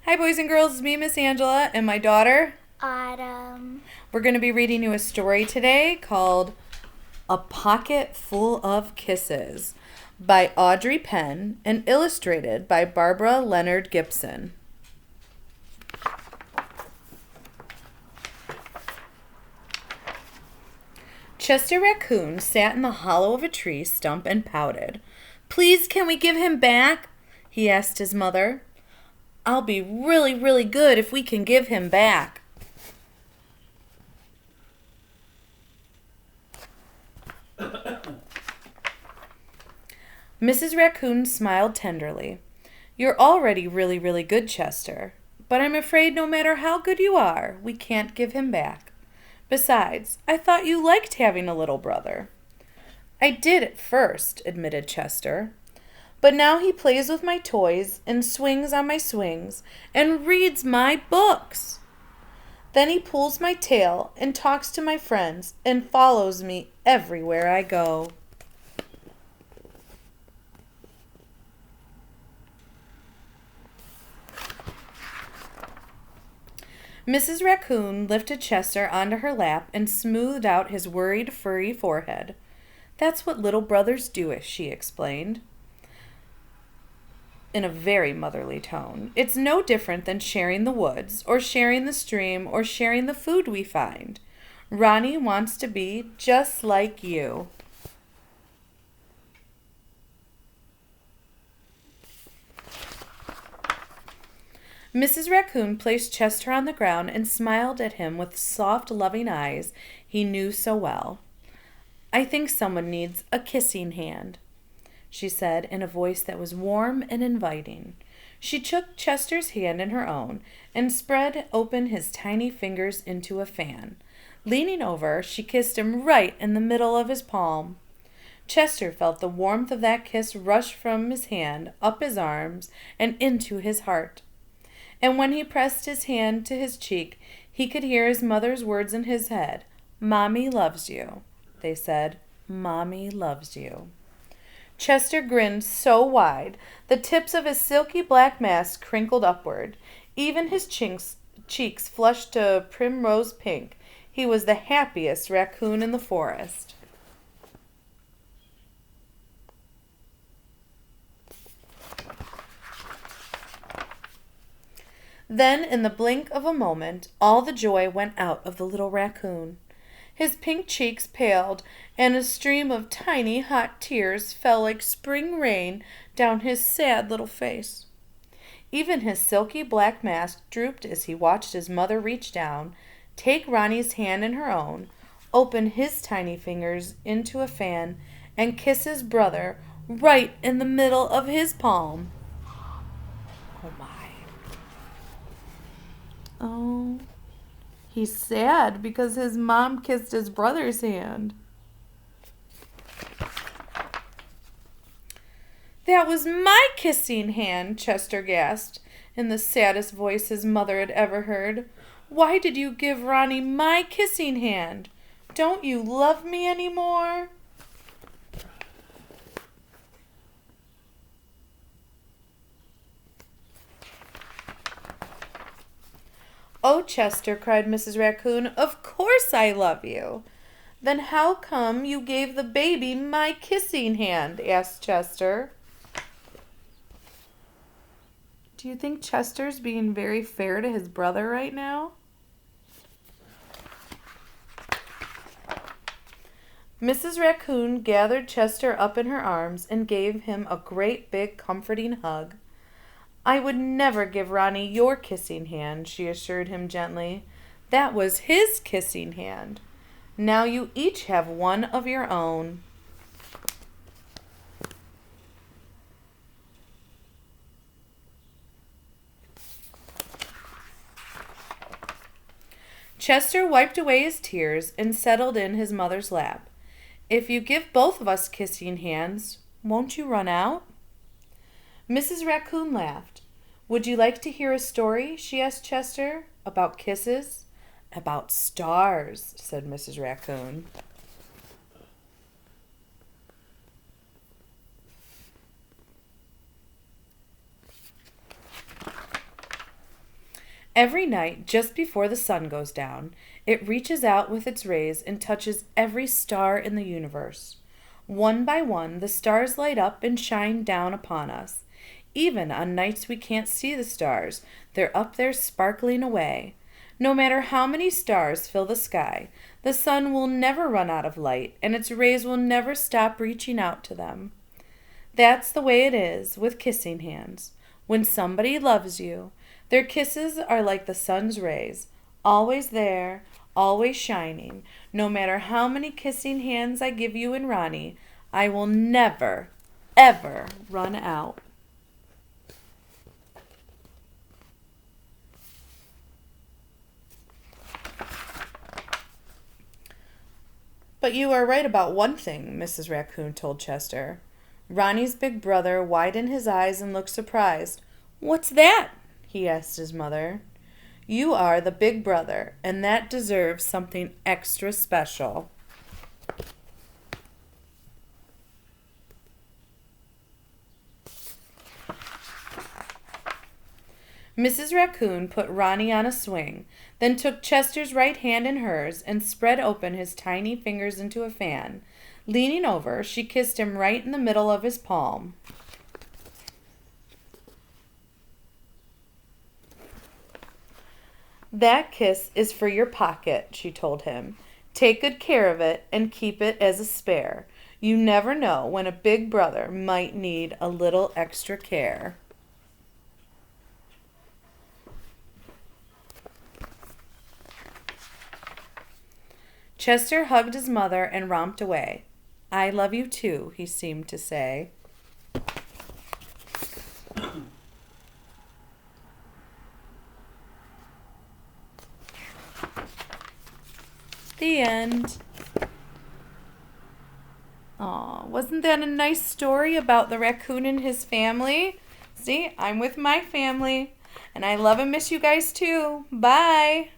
Hi, boys and girls. It's me, Miss Angela, and my daughter. Autumn. We're going to be reading you a story today called A Pocket Full of Kisses by Audrey Penn and illustrated by Barbara Leonard Gibson. Chester Raccoon sat in the hollow of a tree stump and pouted. "Please, can we give him back?" he asked his mother. "I'll be really, really good if we can give him back." Mrs. Raccoon smiled tenderly. "You're already really, really good, Chester. But I'm afraid no matter how good you are, we can't give him back. Besides, I thought you liked having a little brother." "I did at first," admitted Chester. "But now he plays with my toys and swings on my swings and reads my books. Then he pulls my tail and talks to my friends and follows me everywhere I go." Mrs. Raccoon lifted Chester onto her lap and smoothed out his worried, furry forehead. "That's what little brothers do," she explained in a very motherly tone. "It's no different than sharing the woods, or sharing the stream, or sharing the food we find. Ronnie wants to be just like you." Mrs. Raccoon placed Chester on the ground and smiled at him with soft, loving eyes he knew so well. "I think someone needs a kissing hand," she said in a voice that was warm and inviting. She took Chester's hand in her own and spread open his tiny fingers into a fan. Leaning over, she kissed him right in the middle of his palm. Chester felt the warmth of that kiss rush from his hand, up his arms, and into his heart. And when he pressed his hand to his cheek, he could hear his mother's words in his head. "Mommy loves you," they said. "Mommy loves you." Chester grinned so wide, the tips of his silky black mask crinkled upward. Even his cheeks flushed to primrose pink. He was the happiest raccoon in the forest. Then, in the blink of a moment, all the joy went out of the little raccoon. His pink cheeks paled, and a stream of tiny hot tears fell like spring rain down his sad little face. Even his silky black mask drooped as he watched his mother reach down, take Ronnie's hand in her own, open his tiny fingers into a fan, and kiss his brother right in the middle of his palm. Oh my. Oh, he's sad because his mom kissed his brother's hand. "That was my kissing hand," Chester gasped, in the saddest voice his mother had ever heard. "Why did you give Ronnie my kissing hand? Don't you love me any more?" "Oh, Chester," cried Mrs. Raccoon, "of course I love you." "Then how come you gave the baby my kissing hand?" asked Chester. Do you think Chester's being very fair to his brother right now? Mrs. Raccoon gathered Chester up in her arms and gave him a great big comforting hug. "I would never give Ronnie your kissing hand," she assured him gently. "That was his kissing hand. Now you each have one of your own." Chester wiped away his tears and settled in his mother's lap. "If you give both of us kissing hands, won't you run out?" Mrs. Raccoon laughed. "Would you like to hear a story?" she asked Chester. "About kisses?" "About stars," said Mrs. Raccoon. Every night, just before the sun goes down, it reaches out with its rays and touches every star in the universe. One by one, the stars light up and shine down upon us. Even on nights we can't see the stars, they're up there sparkling away. No matter how many stars fill the sky, the sun will never run out of light, and its rays will never stop reaching out to them. That's the way it is with kissing hands. When somebody loves you, their kisses are like the sun's rays, always there, always shining. No matter how many kissing hands I give you and Ronnie, I will never, ever run out. But you are right about one thing, Mrs. Raccoon told Chester. Ronnie's big brother widened his eyes and looked surprised. "What's that?" he asked his mother. "You are the big brother, and that deserves something extra special." Mrs. Raccoon put Ronnie on a swing, then took Chester's right hand in hers and spread open his tiny fingers into a fan. Leaning over, she kissed him right in the middle of his palm. "That kiss is for your pocket," she told him. "Take good care of it and keep it as a spare. You never know when a big brother might need a little extra care." Chester hugged his mother and romped away. "I love you too," he seemed to say. The end. Aw, wasn't that a nice story about the raccoon and his family? See, I'm with my family, and I love and miss you guys too. Bye.